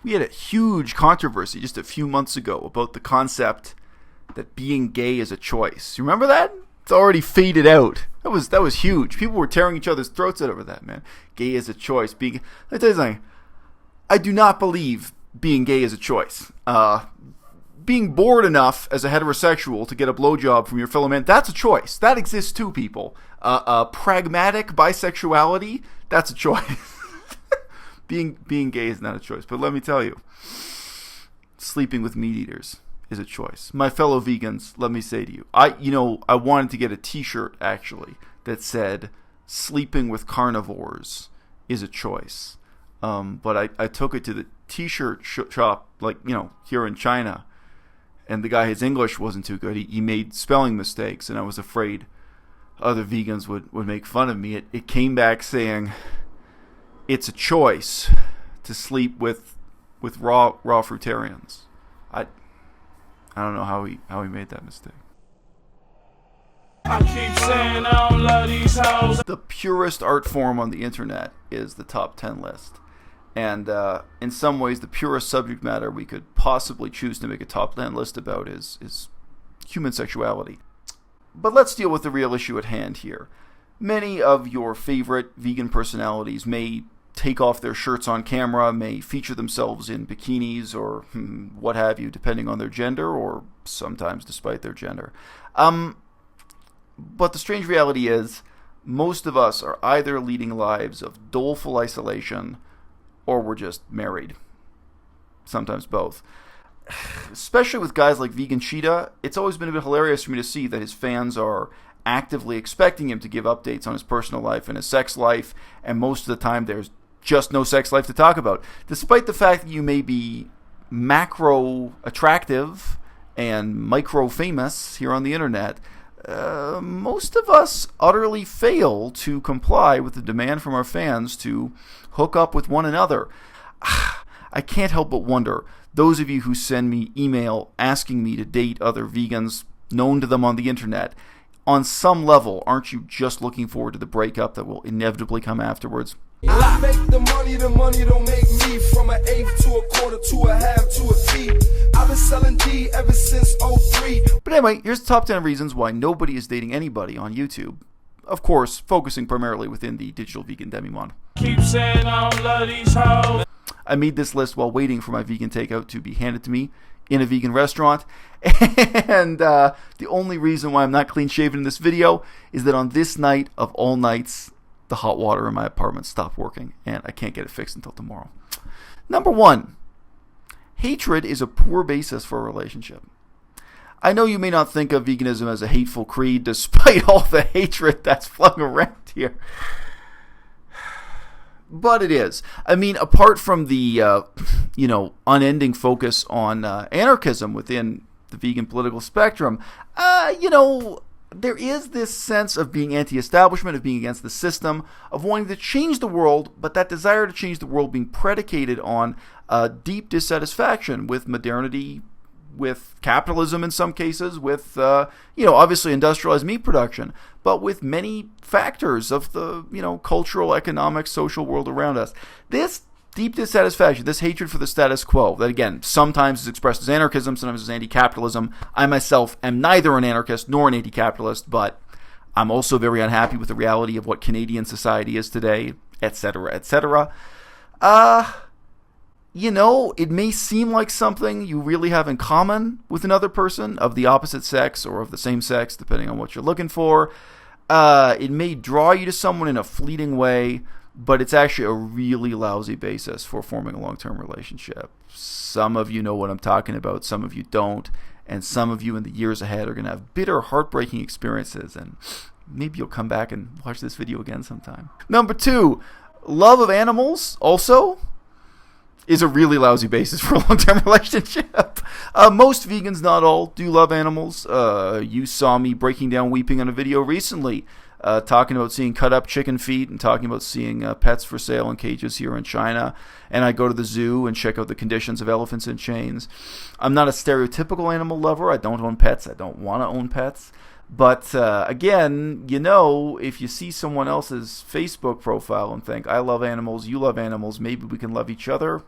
We had a huge controversy just a few months ago about the concept that being gay is a choice. You remember that? It's already faded out. That was huge. People were tearing each other's throats out over that, man. Gay is a choice. Let me tell you something. I do not believe being gay is a choice. Being bored enough as a heterosexual to get a blowjob from your fellow man, that's a choice. That exists too, people. Pragmatic bisexuality, that's a choice. Being gay is not a choice. But let me tell you, sleeping with meat eaters is a choice. My fellow vegans, let me say to you, I wanted to get a t-shirt, actually, that said, sleeping with carnivores is a choice. But I took it to the t-shirt shop, here in China, and the guy, his English wasn't too good. He made spelling mistakes, and I was afraid other vegans would make fun of me. It came back saying, it's a choice to sleep with raw fruitarians. I don't know how he made that mistake. I keep saying I don't love these hoes. The purest art form on the internet is the top 10 list. And in some ways, the purest subject matter we could possibly choose to make a top 10 list about is human sexuality. But let's deal with the real issue at hand here. Many of your favorite vegan personalities may take off their shirts on camera, may feature themselves in bikinis or what have you, depending on their gender or sometimes despite their gender. But the strange reality is, most of us are either leading lives of doleful isolation or we're just married. Sometimes both. Especially with guys like Vegan Cheetah, it's always been a bit hilarious for me to see that his fans are actively expecting him to give updates on his personal life and his sex life, and most of the time there's just no sex life to talk about. Despite the fact that you may be macro attractive and micro famous here on the internet, most of us utterly fail to comply with the demand from our fans to hook up with one another. I can't help but wonder, those of you who send me email asking me to date other vegans known to them on the internet, on some level, aren't you just looking forward to the breakup that will inevitably come afterwards? I make the money don't make me. From an eighth to a quarter to a half to a T. I've been selling D ever since '03. But anyway, here's the top 10 reasons why nobody is dating anybody on YouTube. Of course, focusing primarily within the digital vegan demi-monde. Keep saying I don't love these hoes. I made this list while waiting for my vegan takeout to be handed to me in a vegan restaurant. And the only reason why I'm not clean shaven in this video is that on this night of all nights, the hot water in my apartment stopped working, and I can't get it fixed until tomorrow. Number 1, hatred is a poor basis for a relationship. I know you may not think of veganism as a hateful creed, despite all the hatred that's flung around here. But it is. I mean, apart from the, unending focus on anarchism within the vegan political spectrum, there is this sense of being anti-establishment, of being against the system, of wanting to change the world, but that desire to change the world being predicated on deep dissatisfaction with modernity, with capitalism in some cases, with, obviously industrialized meat production, but with many factors of the, cultural, economic, social world around us. This deep dissatisfaction, this hatred for the status quo, that again, sometimes is expressed as anarchism, sometimes as anti-capitalism. I myself am neither an anarchist nor an anti-capitalist, but I'm also very unhappy with the reality of what Canadian society is today, etc., etc. It may seem like something you really have in common with another person of the opposite sex or of the same sex, depending on what you're looking for. It may draw you to someone in a fleeting way, but it's actually a really lousy basis for forming a long-term relationship. Some of you know what I'm talking about, some of you don't, and some of you in the years ahead are going to have bitter, heartbreaking experiences, and maybe you'll come back and watch this video again sometime. Number 2, love of animals also is a really lousy basis for a long-term relationship. Most vegans, not all, do love animals. You saw me breaking down weeping on a video recently, talking about seeing cut-up chicken feet and talking about seeing pets for sale in cages here in China. And I go to the zoo and check out the conditions of elephants in chains. I'm not a stereotypical animal lover. I don't own pets. I don't want to own pets. But again, if you see someone else's Facebook profile and think, I love animals, you love animals, maybe we can love each other.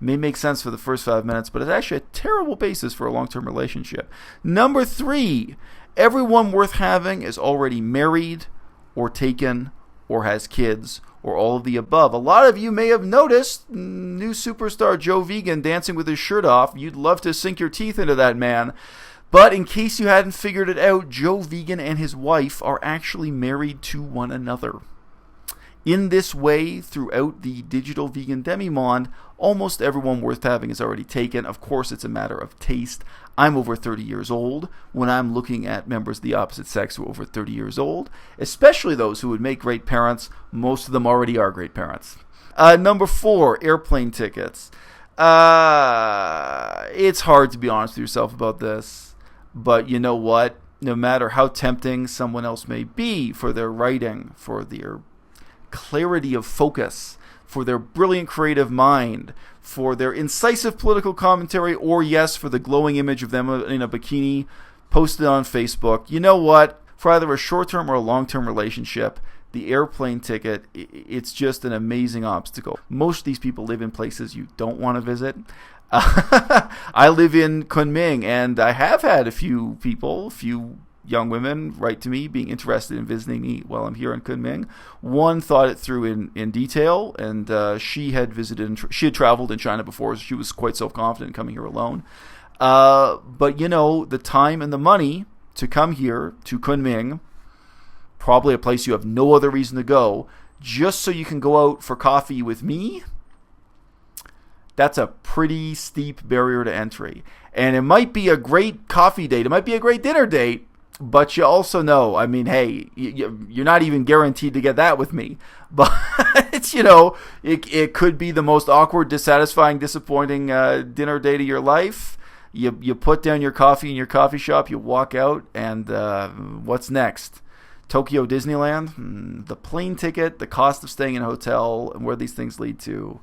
may make sense for the first 5 minutes, but it's actually a terrible basis for a long-term relationship. Number 3, everyone worth having is already married or taken or has kids or all of the above. A lot of you may have noticed new superstar Joe Vegan dancing with his shirt off. You'd love to sink your teeth into that man. But in case you hadn't figured it out, Joe Vegan and his wife are actually married to one another. In this way, throughout the digital vegan demimonde, almost everyone worth having is already taken. Of course, it's a matter of taste. I'm over 30 years old. When I'm looking at members of the opposite sex who are over 30 years old, especially those who would make great parents, most of them already are great parents. Number 4, airplane tickets. It's hard to be honest with yourself about this, but you know what? No matter how tempting someone else may be for their writing, for their clarity of focus, for their brilliant creative mind, for their incisive political commentary, or yes, for the glowing image of them in a bikini posted on Facebook, you know what? For either a short-term or a long-term relationship, the airplane ticket, it's just an amazing obstacle. Most of these people live in places you don't want to visit. I live in Kunming, and I have had a few young women write to me being interested in visiting me while I'm here in Kunming. One thought it through in detail, and she had traveled in China before, so she was quite self-confident in coming here alone. But you know, the time and the money to come here to Kunming, probably a place you have no other reason to go, just so you can go out for coffee with me, that's a pretty steep barrier to entry. And it might be a great coffee date, it might be a great dinner date, but you also know, I mean, hey, you're not even guaranteed to get that with me. But it's, you know, it could be the most awkward, dissatisfying, disappointing dinner date of your life. You put down your coffee in your coffee shop, you walk out, and what's next? Tokyo Disneyland? The plane ticket, the cost of staying in a hotel, and where these things lead to.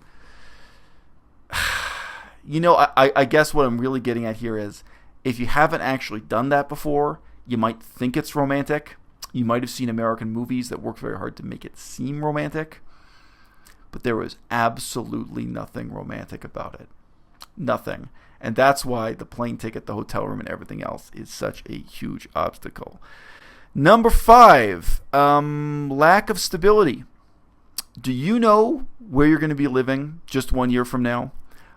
You know, I guess what I'm really getting at here is, if you haven't actually done that before, you might think it's romantic. You might have seen American movies that work very hard to make it seem romantic. But there was absolutely nothing romantic about it. Nothing. And that's why the plane ticket, the hotel room, and everything else is such a huge obstacle. Number 5, lack of stability. Do you know where you're going to be living just 1 year from now?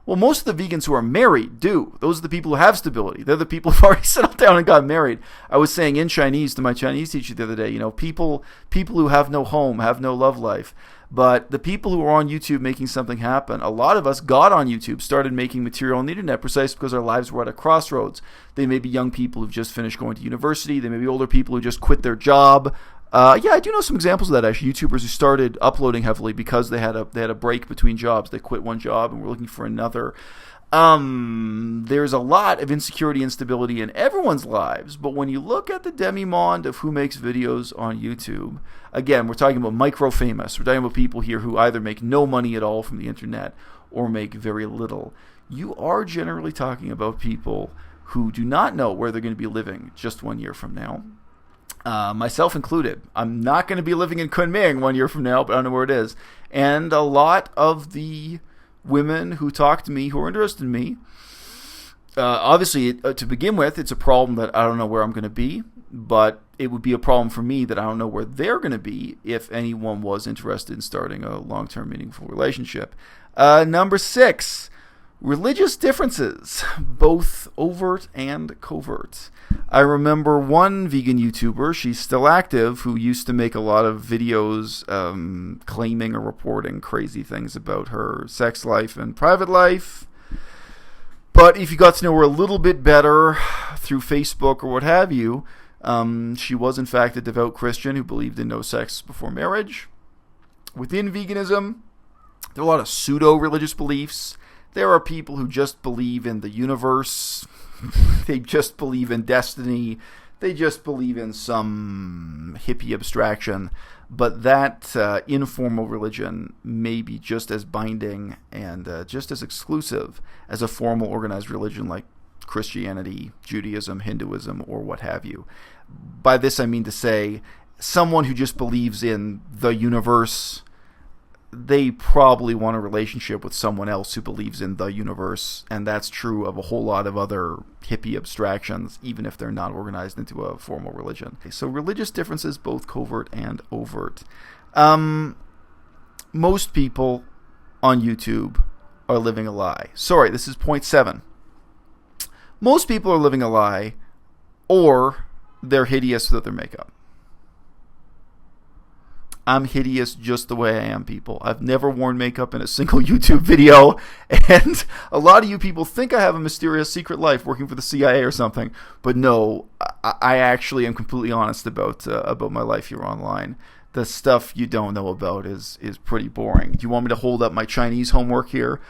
Well, most of the vegans who are married do. Those are the people who have stability. They're the people who've already settled down and got married. I was saying in Chinese to my Chinese teacher the other day, you know, people who have no home, have no love life. But the people who are on YouTube making something happen, a lot of us got on YouTube, started making material on the internet precisely because our lives were at a crossroads. They may be young people who've just finished going to university. They may be older people who just quit their job. Yeah, I do know some examples of that, actually. YouTubers who started uploading heavily because they had a break between jobs. They quit one job and were looking for another. There's a lot of insecurity and instability in everyone's lives, but when you look at the demimonde of who makes videos on YouTube, again, we're talking about micro-famous. We're talking about people here who either make no money at all from the internet or make very little. You are generally talking about people who do not know where they're going to be living just 1 year from now. Myself included. I'm not going to be living in Kunming 1 year from now, but I don't know where it is. And a lot of the women who talk to me, who are interested in me, obviously, to begin with, it's a problem that I don't know where I'm going to be, but it would be a problem for me that I don't know where they're going to be if anyone was interested in starting a long-term meaningful relationship. Number 6, religious differences, both overt and covert. I remember one vegan YouTuber, she's still active, who used to make a lot of videos claiming or reporting crazy things about her sex life and private life. But if you got to know her a little bit better through Facebook or what have you, she was in fact a devout Christian who believed in no sex before marriage. Within veganism, there are a lot of pseudo-religious beliefs. There are people who just believe in the universe. They just believe in destiny. They just believe in some hippie abstraction. But that informal religion may be just as binding and just as exclusive as a formal organized religion like Christianity, Judaism, Hinduism, or what have you. By this I mean to say, someone who just believes in the universe, they probably want a relationship with someone else who believes in the universe, and that's true of a whole lot of other hippie abstractions, even if they're not organized into a formal religion. Okay, so religious differences, both covert and overt. Most people on YouTube are living a lie. Sorry, this is point 7. Most people are living a lie, or they're hideous without their makeup. I'm hideous just the way I am, people. I've never worn makeup in a single YouTube video, and a lot of you people think I have a mysterious secret life working for the CIA or something, but no, I actually am completely honest about my life here online. The stuff you don't know about is pretty boring. Do you want me to hold up my Chinese homework here?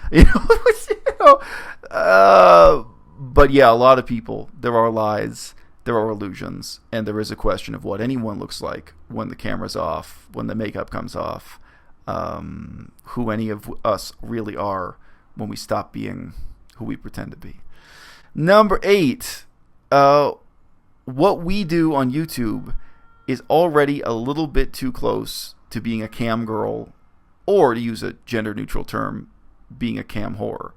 But yeah, a lot of people, there are lies, there are illusions, and there is a question of what anyone looks like when the camera's off, when the makeup comes off, who any of us really are when we stop being who we pretend to be. Number 8, what we do on YouTube is already a little bit too close to being a cam girl, or to use a gender-neutral term, being a cam whore.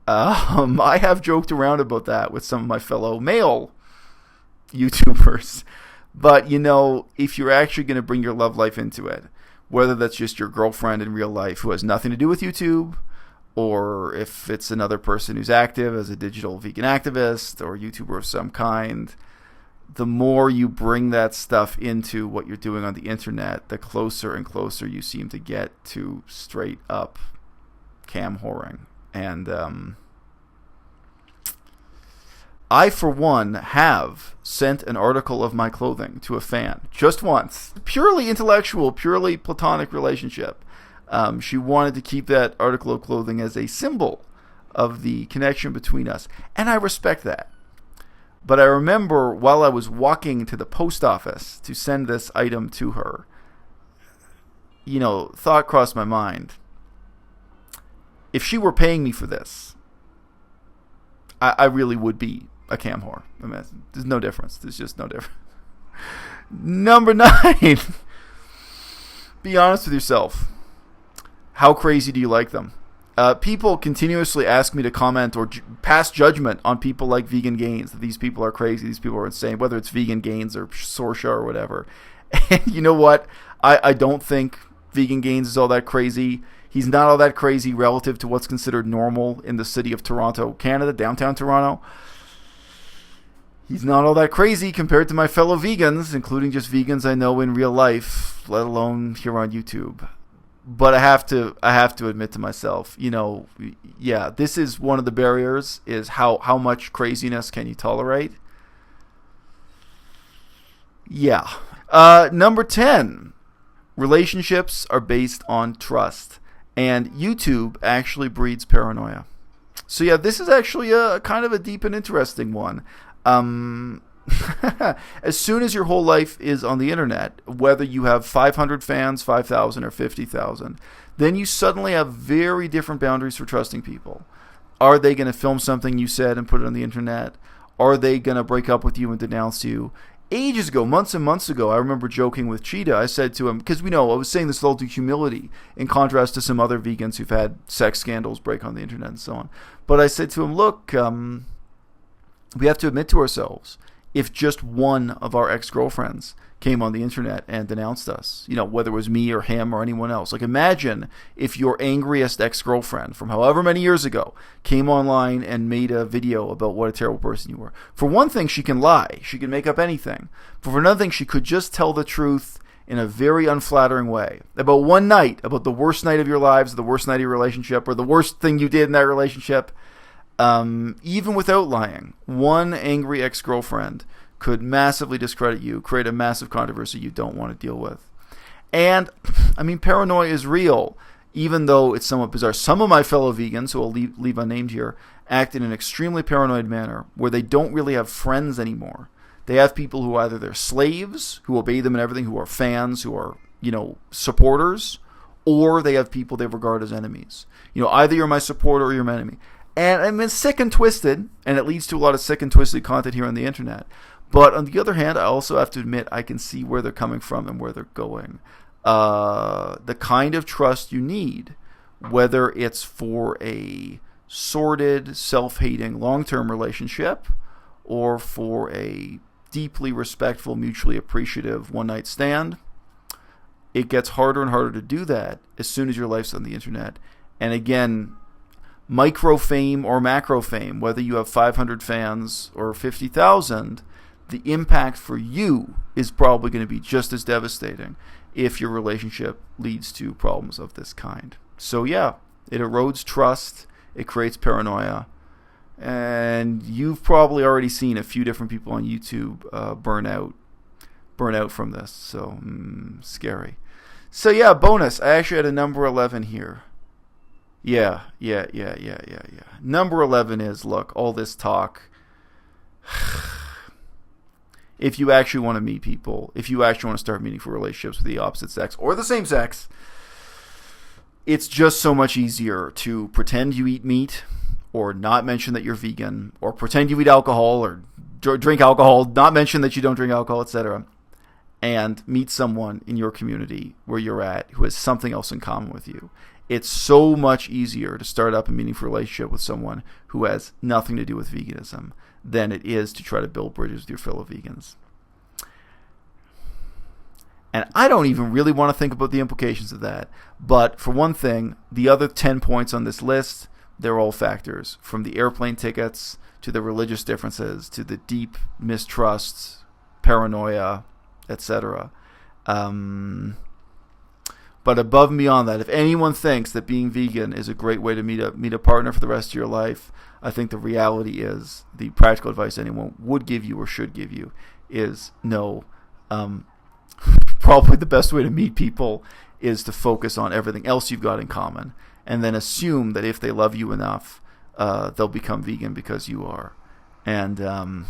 I have joked around about that with some of my fellow male YouTubers. But, if you're actually going to bring your love life into it, whether that's just your girlfriend in real life who has nothing to do with YouTube, or if it's another person who's active as a digital vegan activist or YouTuber of some kind, the more you bring that stuff into what you're doing on the internet, the closer and closer you seem to get to straight up cam whoring. And I, for one, have sent an article of my clothing to a fan just once. Purely intellectual, purely platonic relationship. She wanted to keep that article of clothing as a symbol of the connection between us. And I respect that. But I remember while I was walking to the post office to send this item to her, thought crossed my mind. If she were paying me for this, I really would be a cam whore. I mean, there's no difference. There's just no difference. Number 9. Be honest with yourself. How crazy do you like them? People continuously ask me to comment or pass judgment on people like Vegan Gains, that these people are crazy, these people are insane, whether it's Vegan Gains or Sorsha or whatever. And you know what? I don't think Vegan Gains is all that crazy. He's not all that crazy relative to what's considered normal in the city of Toronto, Canada, downtown Toronto. He's not all that crazy compared to my fellow vegans, including just vegans I know in real life, let alone here on YouTube. But I have to admit to myself, this is one of the barriers, is how much craziness can you tolerate? Yeah. Number 10, relationships are based on trust, and YouTube actually breeds paranoia. So yeah, this is actually a kind of a deep and interesting one. As soon as your whole life is on the internet, whether you have 500 fans, 5,000, or 50,000, then you suddenly have very different boundaries for trusting people. Are they going to film something you said and put it on the internet? Are they going to break up with you and denounce you? Ages ago, months and months ago, I remember joking with Cheetah. I said to him, because I was saying this with all due humility, in contrast to some other vegans who've had sex scandals break on the internet and so on. But I said to him, look, we have to admit to ourselves, if just one of our ex-girlfriends came on the internet and denounced us, whether it was me or him or anyone else. Like, imagine if your angriest ex-girlfriend from however many years ago came online and made a video about what a terrible person you were. For one thing, she can lie. She can make up anything. But for another thing, she could just tell the truth in a very unflattering way about one night, about the worst night of your lives, the worst night of your relationship, or the worst thing you did in that relationship. Even without lying, one angry ex-girlfriend could massively discredit you, create a massive controversy you don't want to deal with. And, paranoia is real, even though it's somewhat bizarre. Some of my fellow vegans, who I'll leave unnamed here, act in an extremely paranoid manner, where they don't really have friends anymore. They have people who either they're slaves, who obey them and everything, who are fans, who are, supporters, or they have people they regard as enemies. Either you're my supporter or you're my enemy. And it's sick and twisted, and it leads to a lot of sick and twisted content here on the internet. But on the other hand, I also have to admit I can see where they're coming from and where they're going. the kind of trust you need, whether it's for a sordid, self-hating, long-term relationship or for a deeply respectful, mutually appreciative one-night stand. It gets harder and harder to do that as soon as your life's on the internet. And again, micro fame or macro fame, whether you have 500 fans or 50,000, the impact for you is probably going to be just as devastating if your relationship leads to problems of this kind. So yeah, it erodes trust, it creates paranoia, and you've probably already seen a few different people on YouTube burn out from this. So scary. So yeah, bonus. I actually had a number 11 here. Yeah. Number 11 is, look, all this talk. If you actually want to meet people, if you actually want to start meaningful relationships with the opposite sex or the same sex, it's just so much easier to pretend you eat meat or not mention that you're vegan, or pretend you eat alcohol or drink alcohol, not mention that you don't drink alcohol, etc., and meet someone in your community where you're at who has something else in common with you. It's so much easier to start up a meaningful relationship with someone who has nothing to do with veganism than it is to try to build bridges with your fellow vegans. And I don't even really want to think about the implications of that. But for one thing, the other 10 points on this list, they're all factors. From the airplane tickets, to the religious differences, to the deep mistrust, paranoia, etc. But above and beyond that, if anyone thinks that being vegan is a great way to meet a partner for the rest of your life, I think the reality is, the practical advice anyone would give you or should give you is no. Probably the best way to meet people is to focus on everything else you've got in common, and then assume that if they love you enough, they'll become vegan because you are. And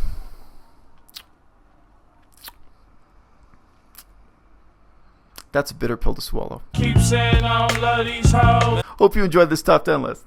that's a bitter pill to swallow. Keep saying I don't love these hoes. Hope you enjoyed this top 10 list.